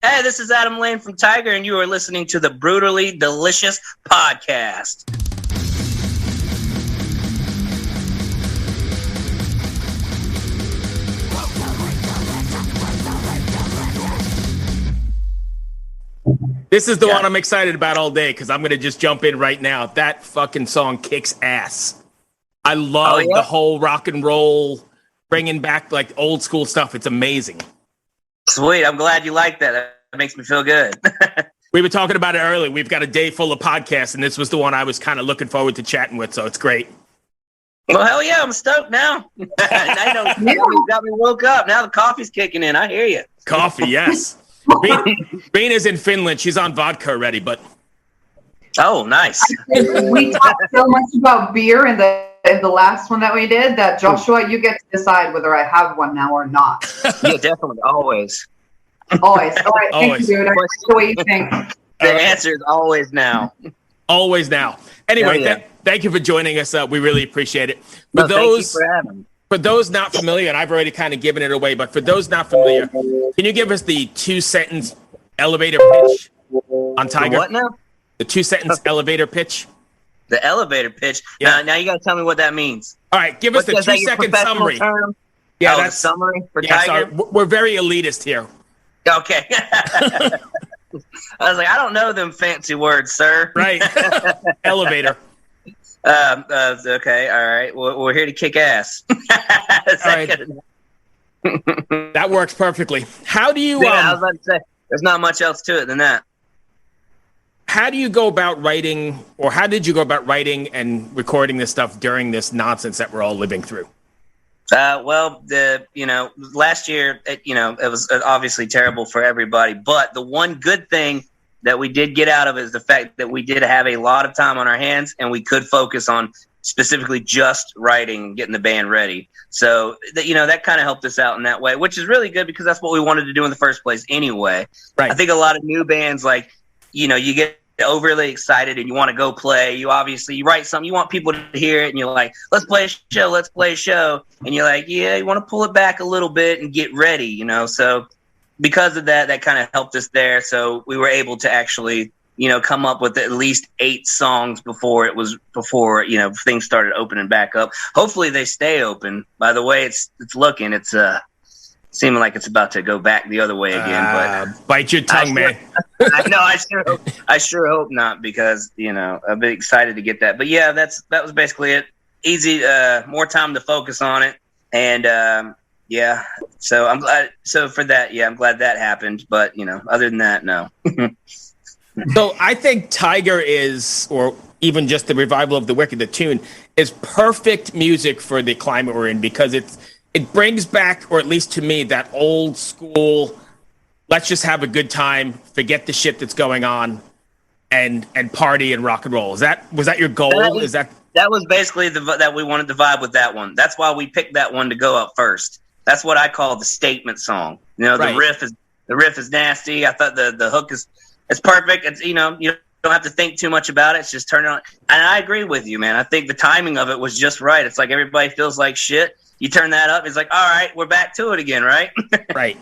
Hey, this is Adam Lane from Tyger, and you are listening to the Brutally Delicious Podcast. This is the one I'm excited about all day because I'm going to just jump in right now. That fucking song kicks ass. I love the whole rock and roll, bringing back like old school stuff. It's amazing. Sweet. I'm glad you like that. That makes me feel good. We were talking about it earlier. We've got a day full of podcasts, and this was the one I was kind of looking forward to chatting with, so it's great. Well, hell yeah, I'm stoked now. I know you got me woke up. Now the coffee's kicking in. I hear you. Coffee, yes. Riina's in Finland. She's on vodka already, but... Oh, nice. We talked so much about beer in the last one that we did that, Joshua, you get to decide whether I have one now or not. Yeah, definitely. Always. Always. All right, thank you, dude. I like the way you think. The answer is always now. Always now. Anyway, thank you for joining us. We really appreciate it. Thank you for having me. For those not familiar, and I've already kind of given it away, but for those not familiar, can you give us the 2-sentence elevator pitch on Tyger? What now? The 2-sentence elevator pitch. The elevator pitch? Yeah. Now you got to tell me what that means. All right, give us the 2-second summary. Term? Yeah, that's summary for Tyger? Sorry. We're very elitist here. Okay. I was like, I don't know them fancy words, sir. Right. Elevator. Okay, all right. We're here to kick ass. That works perfectly. How do you... I was about to say, there's not much else to it than that. How do you go about writing, or how did you go about writing and recording this stuff during this nonsense that we're all living through? Well, last year, it was obviously terrible for everybody. But the one good thing that we did get out of it is the fact that we did have a lot of time on our hands, and we could focus on specifically just writing and getting the band ready. So that kind of helped us out in that way, which is really good because that's what we wanted to do in the first place anyway. Right. I think a lot of new bands, you get overly excited and you want to go play. You write something, you want people to hear it, and you're like, let's play a show. And you're like, yeah, you want to pull it back a little bit and get ready, So because of that kind of helped us there. So we were able to actually, come up with at least 8 songs before things started opening back up. Hopefully they stay open. By the way, it's looking, it's seeming like it's about to go back the other way again. But bite your tongue, man. I know. I sure hope not, because I've been excited to get that. But yeah, that was basically it. Easy, more time to focus on it, and yeah. So I'm glad. So for that, I'm glad that happened. But other than that, no. So I think Tyger is, or even just the revival of The Wicked, the tune, is perfect music for the climate we're in, because it brings back, or at least to me, that old school, let's just have a good time, forget the shit that's going on, and party and rock and roll. Was that your goal? That was basically that we wanted to vibe with that one. That's why we picked that one to go up first. That's what I call the statement song. Right. The riff is nasty. I thought the hook is perfect. It's you don't have to think too much about it. It's just turn it on. And I agree with you, man. I think the timing of it was just right. It's like everybody feels like shit. You turn that up, it's like, all right, we're back to it again, right? Right.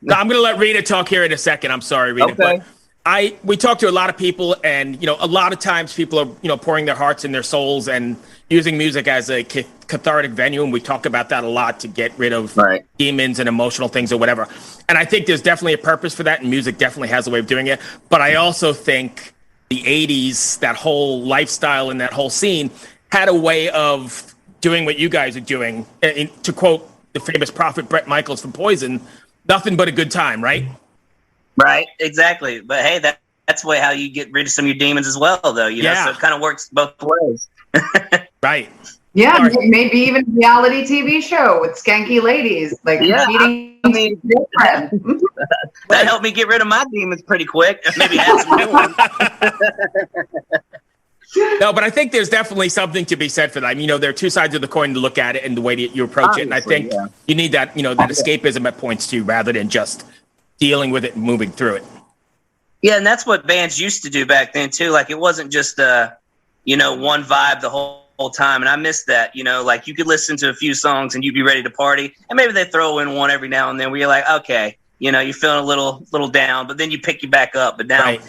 Now, I'm going to let Riina talk here in a second. I'm sorry, Riina. Okay. But we talk to a lot of people, and, a lot of times people are, pouring their hearts and their souls and using music as a cathartic venue, and we talk about that a lot to get rid of demons and emotional things or whatever. And I think there's definitely a purpose for that, and music definitely has a way of doing it. But I also think the 80s, that whole lifestyle and that whole scene had a way of doing what you guys are doing. To quote the famous prophet Bret Michaels from Poison, nothing but a good time, right? Right, exactly. But hey, that's the way how you get rid of some of your demons as well, though. So it kind of works both ways. Right. Yeah, maybe even a reality TV show with skanky ladies, competing. That helped me get rid of my demons pretty quick. Maybe have some new ones. No, but I think there's definitely something to be said for that. There are two sides of the coin to look at it and the way that you approach it. And I think you need that, that escapism at points too, rather than just dealing with it and moving through it. Yeah, and that's what bands used to do back then too. Like, it wasn't just one vibe the whole time. And I miss that. You could listen to a few songs and you'd be ready to party, and maybe they throw in one every now and then where you're like, okay, you know, you're feeling a little down, but then you pick you back up. But now I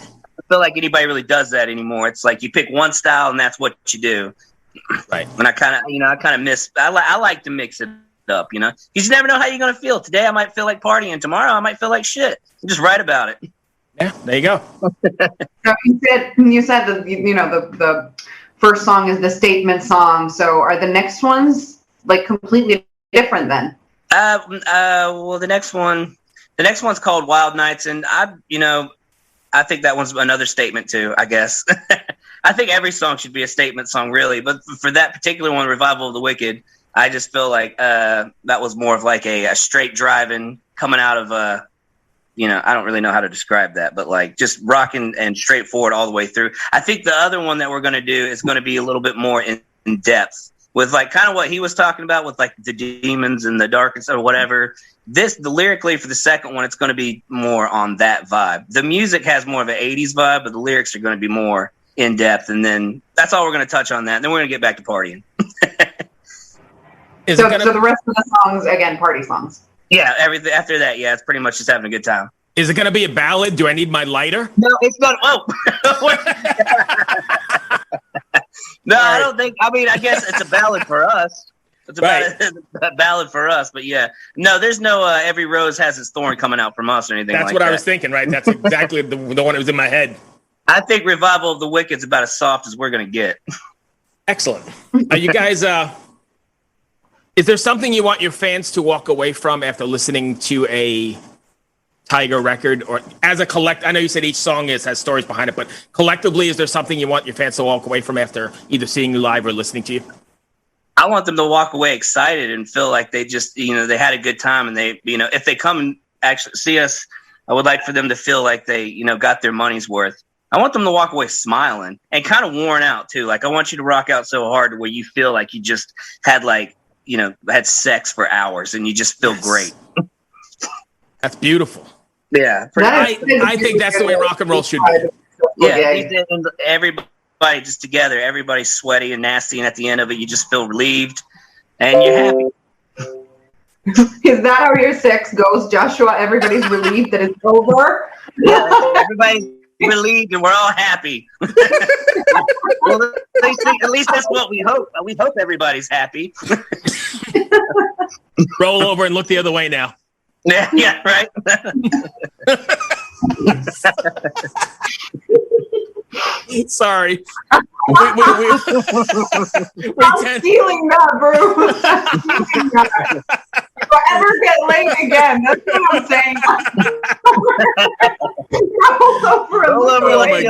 feel like anybody really does that anymore. It's like you pick one style and that's what you do. Right. And I kind of miss. I like to mix it up. You know, you just never know how you're gonna feel. Today I might feel like partying. Tomorrow I might feel like shit. Just write about it. Yeah, there you go. So you said that the first song is the statement song. So are the next ones like completely different then? Well, the next one's called Wild Nights, and I think that one's another statement too, I guess. I think every song should be a statement song, really. But for that particular one, Revival of the Wicked, I just feel like that was more of like a straight driving coming out of I don't really know how to describe that, but like just rocking and straightforward all the way through. I think the other one that we're going to do is going to be a little bit more in depth with like kind of what he was talking about with like the demons and the darkness or whatever. The lyrically for the second one, it's going to be more on that vibe. The music has more of an 80s vibe, but the lyrics are going to be more in depth. And then that's all we're going to touch on that. And then we're going to get back to partying. So the rest of the songs, again, party songs. Yeah, everything after that. Yeah, it's pretty much just having a good time. Is it going to be a ballad? Do I need my lighter? No, it's not. Oh. No, I don't think. I mean, I guess it's a ballad for us. It's a ballad for us, but yeah. No, there's no Every Rose Has Its Thorn coming out from us or anything like that. That's what I was thinking, right? That's exactly the one that was in my head. I think Revival of the Wicked's about as soft as we're going to get. Excellent. Are you guys... is there something you want your fans to walk away from after listening to a Tyger record, or as a I know you said each song has stories behind it, but collectively, is there something you want your fans to walk away from after either seeing you live or listening to you? I want them to walk away excited and feel like they just, they had a good time, and they, if they come and actually see us, I would like for them to feel like they, got their money's worth. I want them to walk away smiling and kind of worn out too. Like I want you to rock out so hard where you feel like you just had had sex for hours and you just feel great. That's beautiful. Yeah, I think that's the way rock and roll should be. Yeah, everybody just together, everybody's sweaty and nasty, and at the end of it, you just feel relieved and you're happy. Is that how your sex goes, Joshua? Everybody's relieved that it's over? Yeah, everybody's relieved and we're all happy. Well, at least that's what we hope. We hope everybody's happy. Roll over and look the other way now. Yeah, right. Sorry. I'm feeling that, Bruce. If I ever get laid again, that's what I'm saying. Roll over way.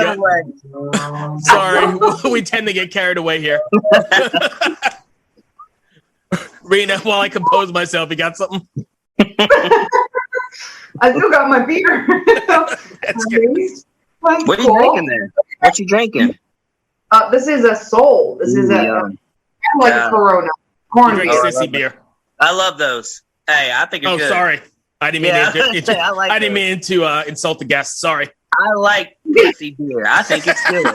Sorry, we tend to get carried away here. Riina, while I compose myself, you got something? I still got my beer. That's good. What are you drinking there? What you drinking? This is a Soul. This is a Corona. Corn beer. Sissy beer. I love those. Hey, I think it's good. Sorry. I didn't mean to insult the guests. Sorry. I like sissy beer. I think it's good.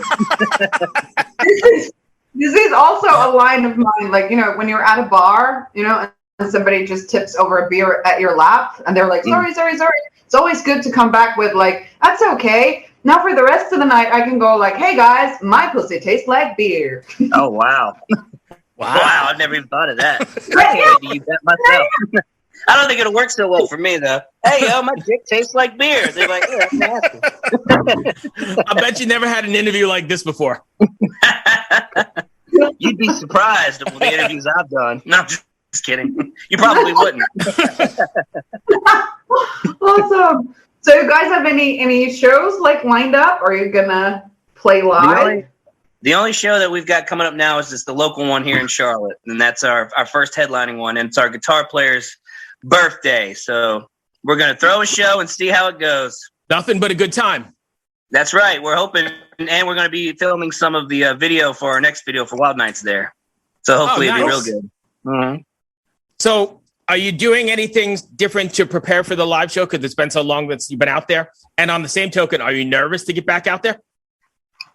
This is also a line of mine. Like, when you're at a bar, and somebody just tips over a beer at your lap and they're like, sorry. It's always good to come back with like, that's okay. Now for the rest of the night, I can go like, hey guys, my pussy tastes like beer. Oh, wow. Wow. I've never even thought of that. I use that myself. I don't think it'll work so well for me though. Hey, my dick tastes like beer. They're like, yeah, that's nasty. I bet you never had an interview like this before. You'd be surprised with the interviews I've done. No, just kidding. You probably wouldn't. Awesome. So you guys have any shows like lined up? Or are you gonna play live? The only show that we've got coming up now is just the local one here in Charlotte, and that's our first headlining one, and it's our guitar player's birthday. So we're gonna throw a show and see how it goes. Nothing but a good time. That's right. We're hoping, and we're gonna be filming some of the video for our next video for Wild Nights there. So hopefully it'll be real good. Mm-hmm. So are you doing anything different to prepare for the live show? Because it's been so long since you've been out there. And on the same token, are you nervous to get back out there?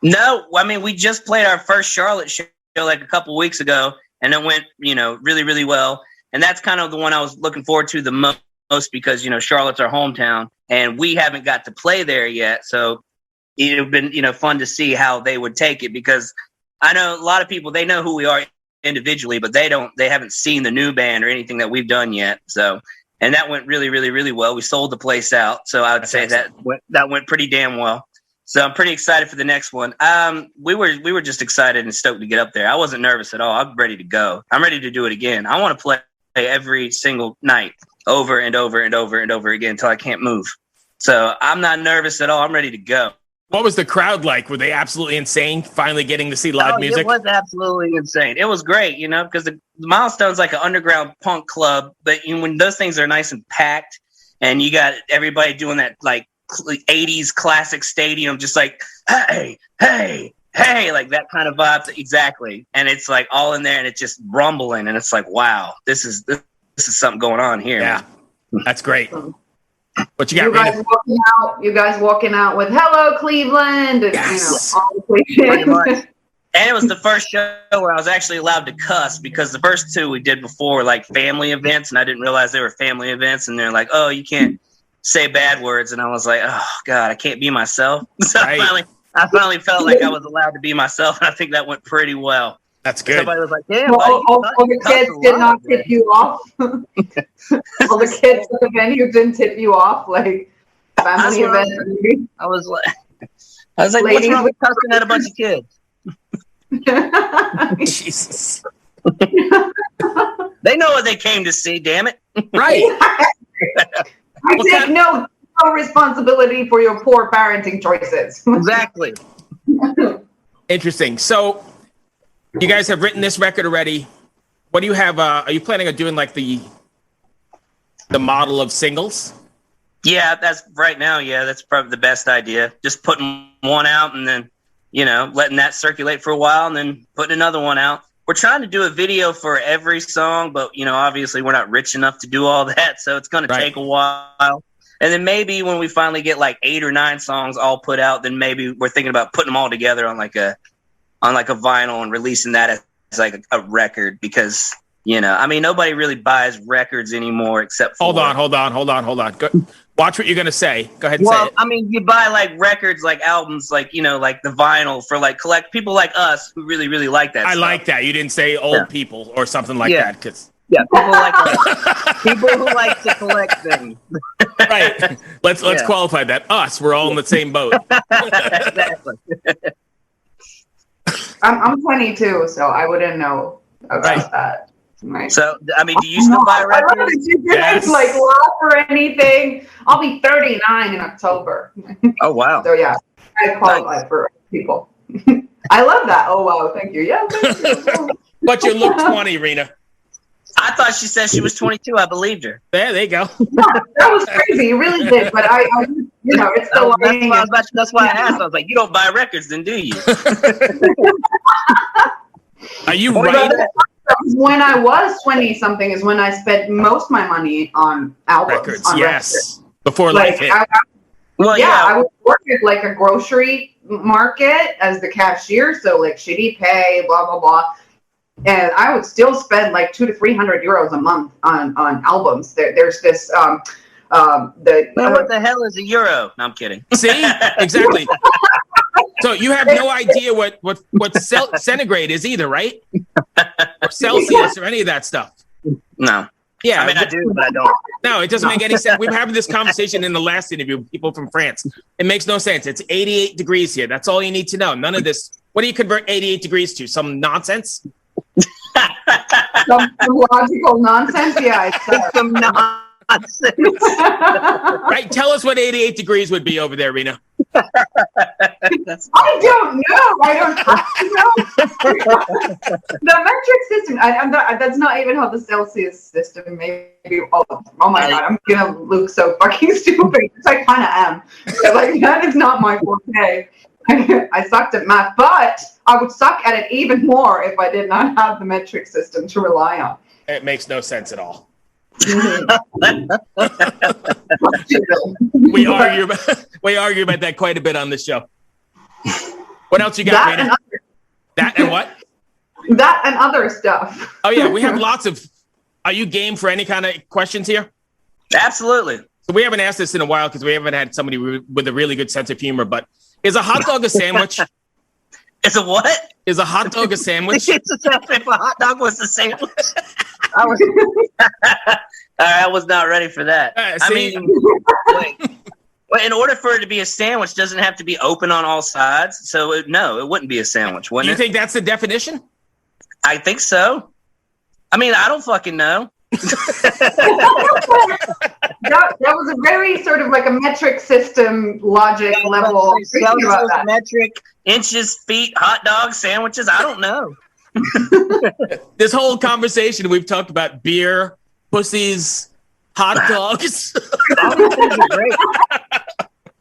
No. I mean, we just played our first Charlotte show like a couple weeks ago, and it went, really, really well. And that's kind of the one I was looking forward to the most because, Charlotte's our hometown and we haven't got to play there yet. So it would have been, fun to see how they would take it, because I know a lot of people, they know who we are individually, but they haven't seen the new band or anything that we've done yet. So, and that went really, really, really well. We sold the place out. So I would say that went pretty damn well. So I'm pretty excited for the next one. We were just excited and stoked to get up there. I wasn't nervous at all. I'm ready to go. I'm ready to do it again. I want to play every single night over and over and over and over again until I can't move. So I'm not nervous at all. I'm ready to go. What was the crowd like? Were they absolutely insane finally getting to see live music? It was absolutely insane. It was great, because the Milestone's like an underground punk club, but when those things are nice and packed and you got everybody doing that like 80s classic stadium, just like, hey, hey, hey, like that kind of vibe. Exactly. And it's like all in there and it's just rumbling and it's like, wow, this is something going on here. Yeah, man. That's great. What you got, you guys walking out with "Hello, Cleveland," and yes. All the and it was the first show where I was actually allowed to cuss, because the first two we did before were like family events, and I didn't realize they were family events, and they're like, "Oh, you can't say bad words," and I was like, "Oh God, I can't be myself." So right. I finally felt like I was allowed to be myself, and I think that went pretty well. That's good. Somebody was like, "Yeah, all the kids did not tip you off." All the kids at the venue didn't tip you off, like family event. I was like, what's wrong with cussing at a bunch of kids? Jesus. They know what they came to see, damn it. Right. I take no responsibility for your poor parenting choices. Exactly. Interesting. So you guys have written this record already. What do you have? Are you planning on doing like the model of singles? Yeah, that's right now. Yeah, that's probably the best idea. Just putting one out and then, letting that circulate for a while and then putting another one out. We're trying to do a video for every song, but, obviously we're not rich enough to do all that. So it's going to take a while. And then maybe when we finally get like 8 or 9 songs all put out, then maybe we're thinking about putting them all together on like a vinyl and releasing that as like a record, because, nobody really buys records anymore except for... Hold on. Go, watch what you're going to say. Go ahead and say it. You buy like records, like albums, like, like the vinyl for like people like us who really, really like that stuff. Like that. You didn't say old people or something like that. Yeah, people who like to collect things. Right. Let's qualify that. Us, we're all in the same boat. Exactly. I'm 22, so I wouldn't know about that. Right. So, do you still buy records? You didn't like laugh or anything. I'll be 39 in October. Oh, wow. So, yeah, I qualify for people. I love that. Oh, wow. Thank you. Yeah. Thank you. But you look 20, Riina. I thought she said she was 22. I believed her. There you go. No, that was crazy. You really did. But I it's the that's why I asked. I was like, you don't buy records, then do you? Are you right? When I was 20-something is when I spent most of my money on albums. Records, on yes. records. Before life hit. I would work at like a grocery market as the cashier, so like shitty pay, blah blah blah, and I would still spend like 200 to 300 euros a month on albums. There's this what the hell is a euro? No, I'm kidding. See, exactly. So you have no idea what centigrade is either, right? Or Celsius or any of that stuff. No. Yeah, I do, but I don't. No, it doesn't make any sense. We were having this conversation in the last interview with people from France. It makes no sense. It's 88 degrees here. That's all you need to know. None of this. What do you convert 88 degrees to? Some nonsense? Some logical nonsense? Yeah, it's some nonsense. Right? Tell us what 88 degrees would be over there, Riina. I don't know. I don't know. The metric system. That's not even how the Celsius system. Maybe. Oh my God! I'm gonna look so fucking stupid. Because I kind of am. But like that is not my forte. I sucked at math, but I would suck at it even more if I did not have the metric system to rely on. It makes no sense at all. We argue about that quite a bit on this show. What else you got, Riina? That and what? That and other stuff. Oh yeah, we have lots of. Are you game for any kind of questions here? Absolutely. So we haven't asked this in a while because we haven't had somebody with a really good sense of humor. But is a hot dog a sandwich? It's a what? Is a hot dog a sandwich? If a hot dog was a sandwich, I was not ready for that. I mean, in order for it to be a sandwich, doesn't have to be open on all sides. So it wouldn't be a sandwich. Wouldn't you think that's the definition? I think so. I mean, I don't fucking know. That was a very sort of like a metric system logic level. Metric, inches, feet, hot dogs, sandwiches. I don't know. This whole conversation we've talked about beer, pussies, hot dogs.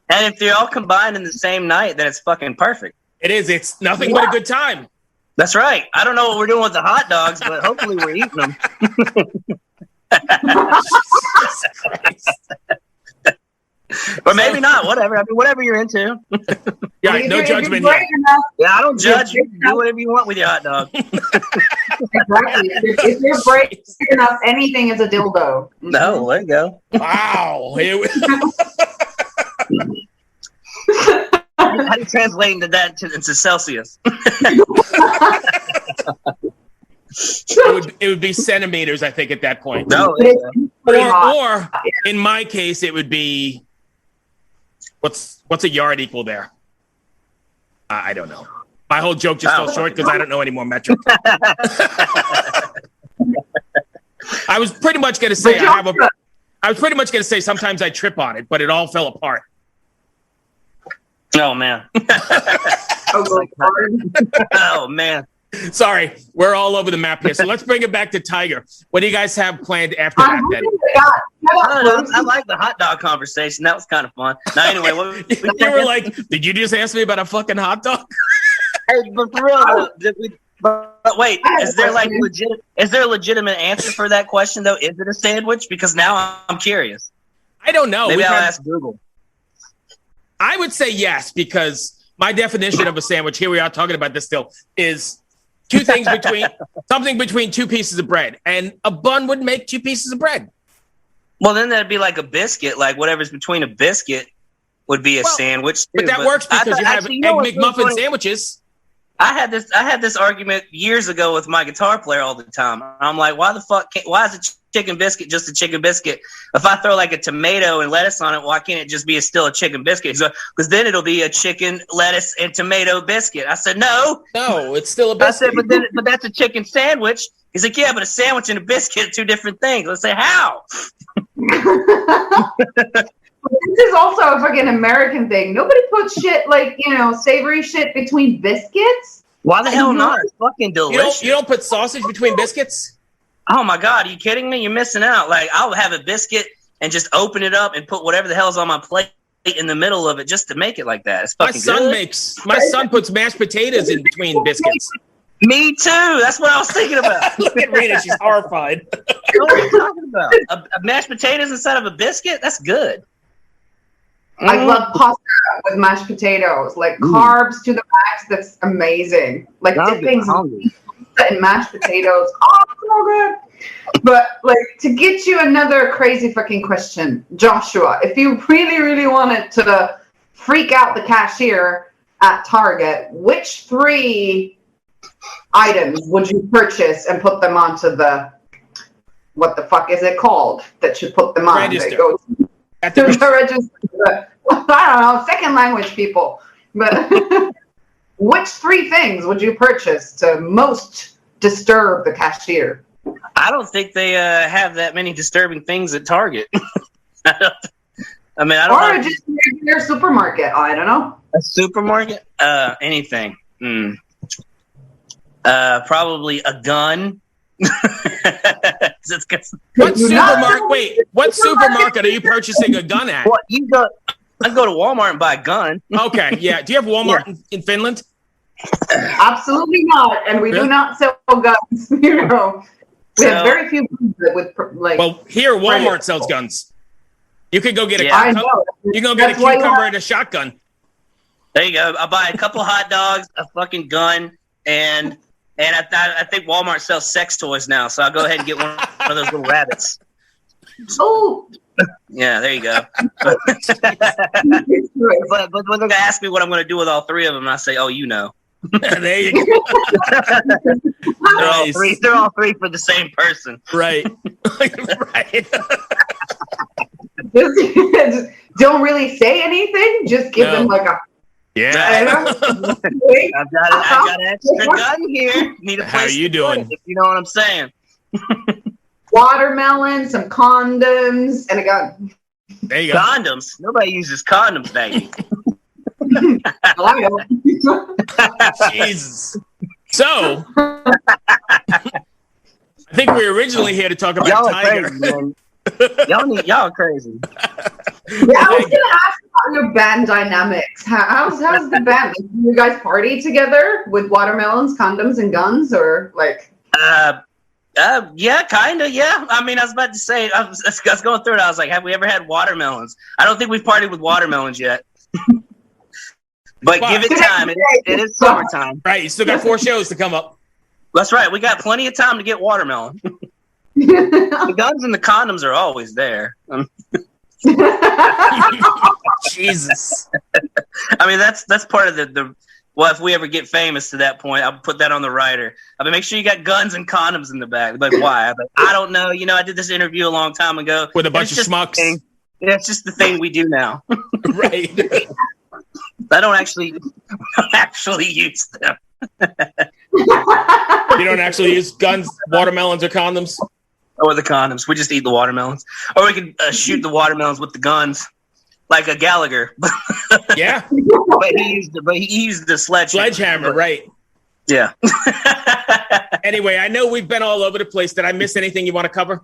And if they're all combined in the same night, then it's fucking perfect. It is. It's nothing but a good time. That's right. I don't know what we're doing with the hot dogs, but hopefully we're eating them. Or maybe not. Whatever. I mean, whatever you're into. Yeah, no judgment here. Yeah, I don't judge you. Do whatever you want with your hot dog. Exactly. If you're brave enough, anything is a dildo. No, there you go. Wow. How do you translate into that into Celsius? It would be centimeters, I think, at that point. No, or in my case, it would be what's a yard equal there? I don't know. My whole joke just fell short because I don't know any more metric. I was pretty much going to say sometimes I trip on it, but it all fell apart. Oh man. Oh man. Sorry, we're all over the map here. So let's bring it back to Tyger. What do you guys have planned after that? Then? I like the hot dog conversation. That was kind of fun. Now, anyway, you were like, "Did you just ask me about a fucking hot dog?" Hey, but for real, but wait, is there a legitimate answer for that question though? Is it a sandwich? Because now I'm curious. I don't know. Maybe I'll ask Google. I would say yes, because my definition of a sandwich, here we are talking about this still, is something between two pieces of bread. And a bun would make two pieces of bread. Well, then that'd be like a biscuit. Like whatever's between a biscuit would be a sandwich. But that works because you have Egg McMuffin sandwiches. I had this argument years ago with my guitar player all the time. I'm like, why is a chicken biscuit just a chicken biscuit? If I throw like a tomato and lettuce on it, why can't it just be still a chicken biscuit? Because then it'll be a chicken, lettuce, and tomato biscuit. I said, no, it's still a biscuit. I said, but that's a chicken sandwich. He's like, yeah, but a sandwich and a biscuit are two different things. Let's say, how? This is also a fucking American thing. Nobody puts shit like, savory shit between biscuits. Why the hell not? It's fucking delicious. You don't put sausage between biscuits? Oh my God, are you kidding me? You're missing out. Like, I'll have a biscuit and just open it up and put whatever the hell's on my plate in the middle of it just to make it like that. It's fucking good. My son puts mashed potatoes in between biscuits. Me too. That's what I was thinking about. Look at Riina, she's horrified. What are you talking about? A mashed potatoes instead of a biscuit? That's good. I love pasta with mashed potatoes, like carbs to the max. That's amazing. Like dipping in mashed potatoes. Oh, so good. But like, to get you another crazy fucking question, Joshua, if you really, really wanted to freak out the cashier at Target, which 3 items would you purchase and put them onto the, what the fuck is it called that you put them on? Register. At the register. I don't know, second language people. But which 3 things would you purchase to most disturb the cashier? I don't think they have that many disturbing things at Target. I don't know. Just their supermarket. I don't know. A supermarket? Anything. Probably a gun. What supermarket are you purchasing a gun at? Well, I go to Walmart and buy a gun. Okay, yeah. Do you have Walmart in Finland? Absolutely not, and we do not sell guns. We have very few with like. Well, here Walmart sells guns. You could go get a cucumber and a shotgun. There you go. I'll buy a couple hot dogs, a fucking gun, and I think Walmart sells sex toys now, so I'll go ahead and get one of those little rabbits. Oh, Yeah, there you go. But when they're gonna ask me what I'm gonna do with all three of them, I say, "Oh, you know." There you go. They're all three for the same person. Right. Right. Just don't really say anything. Just give them like a. Yeah. I've got an extra gun here. Need a place. How are you doing? If you know what I'm saying. Watermelon, some condoms, and a gun. There you go. Condoms. Nobody uses condoms, baby. Jesus. So, I think we were originally here to talk about Tyger. Y'all are crazy. Yeah, I was gonna ask about your band dynamics. How's the band? Like, do you guys party together with watermelons, condoms, and guns, or like? Yeah, kind of. Yeah. I mean, I was about to say, I was going through it. I was like, have we ever had watermelons? I don't think we've partied with watermelons yet. But give it time. It is summertime. Right. You still got 4 shows to come up. That's right. We got plenty of time to get watermelon. The guns and the condoms are always there. Jesus. I mean, that's part of the. Well, if we ever get famous to that point, I'll put that on the writer. I mean, make sure you got guns and condoms in the back. Like, why? I'm like, I don't know. You know, I did this interview a long time ago with a bunch of schmucks. Yeah, it's just the thing we do now. Right. I don't actually use them. You don't actually use guns, watermelons, or condoms? Or the condoms. We just eat the watermelons. Or we can shoot the watermelons with the guns. Like a Gallagher. Yeah. But he used the sledgehammer, right. Yeah. Anyway, I know we've been all over the place. Did I miss anything you want to cover?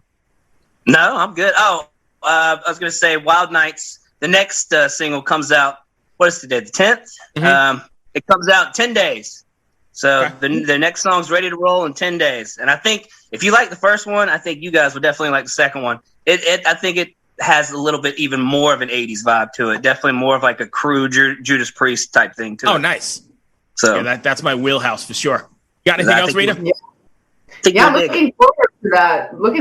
No, I'm good. Oh, I was going to say Wild Nights. The next single comes out, what is today, the 10th? Mm-hmm. It comes out in 10 days. So the next song's ready to roll in 10 days. And I think if you like the first one, I think you guys would definitely like the second one. I think it has a little bit even more of an 80s vibe to it. Definitely more of like a crew Judas Priest type thing too. Oh, nice. So yeah, that's my wheelhouse for sure. Got anything else, Riina? Yeah, looking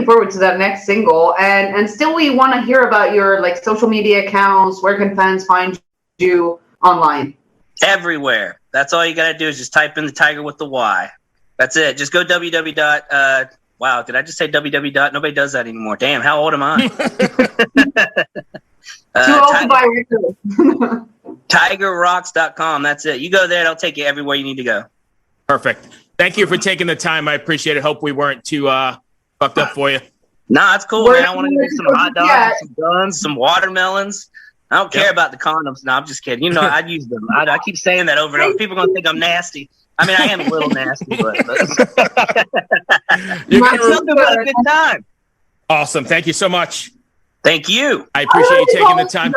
forward to that next single. And still we want to hear about your like social media accounts. Where can fans find you online? Everywhere. That's all you got to do is just type in the Tyger with the Y. That's it. Just go www. Wow, did I just say www? Nobody does that anymore. Damn, how old am I? Too old to buy records. TygerRocks.com. That's it. You go there, it'll take you everywhere you need to go. Perfect. Thank you for taking the time. I appreciate it. Hope we weren't too fucked up for you. Nah, it's cool, man. I want to get some hot dogs, some guns, some watermelons. I don't care about the condoms. No, I'm just kidding. You know, I'd use them. I keep saying that over and over. People are going to think I'm nasty. I mean, I am a little nasty, but you're still doing a good time. Awesome. Thank you so much. Thank you. I appreciate you taking the time.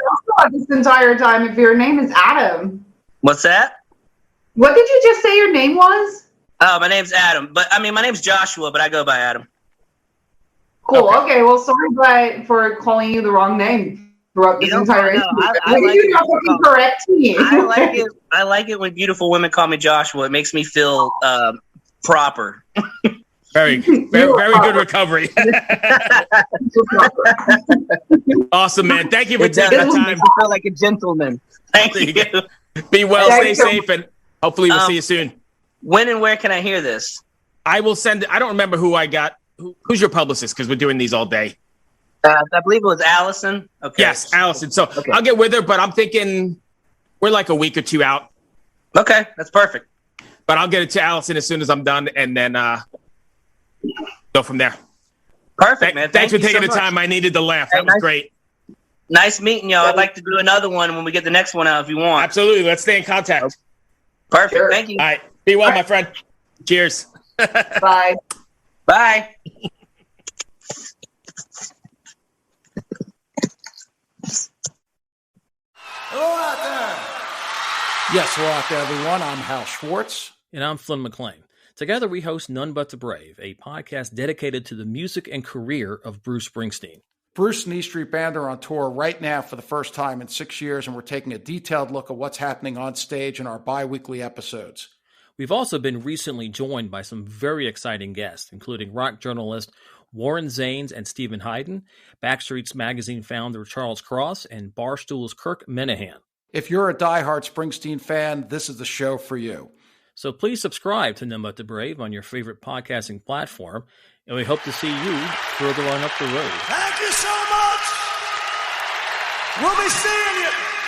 This entire time, if your name is Adam. What's that? What did you just say your name was? Oh, my name's Adam. But I mean, my name's Joshua, but I go by Adam. Cool. Okay. Well, sorry for calling you the wrong name. Throughout this entire interview. I like correct me. I like it when beautiful women call me Joshua. It makes me feel proper. Very good recovery. Awesome, man. Thank you for taking the time. I feel like a gentleman. Thank you. Be well, stay safe, and hopefully we'll see you soon. When and where can I hear this? I will send. I don't remember who I got. Who's your publicist? Because we're doing these all day. I believe it was Allison. Okay. Yes, Allison. So I'll get with her, but I'm thinking we're like a week or two out. Okay, that's perfect. But I'll get it to Allison as soon as I'm done, and then go from there. Perfect, man. Thanks for taking the time. I needed the laugh. That was great. Nice meeting y'all. I'd like to do another one when we get the next one out if you want. Absolutely. Let's stay in contact. Perfect. Sure. Thank you. All right. Be well, my friend. Cheers. Bye. Bye. Hello out there. Yes, hello out there, everyone. I'm Hal Schwartz. And I'm Flynn McLean. Together we host None But the Brave, a podcast dedicated to the music and career of Bruce Springsteen. Bruce and E Street Band are on tour right now for the first time in 6 years, and we're taking a detailed look at what's happening on stage in our bi-weekly episodes. We've also been recently joined by some very exciting guests, including rock journalist Warren Zanes and Stephen Hayden, Backstreet's Magazine founder Charles Cross, and Barstool's Kirk Minahan. If you're a diehard Springsteen fan, this is the show for you. So please subscribe to None But the Brave on your favorite podcasting platform, and we hope to see you further on up the road. Thank you so much. We'll be seeing you.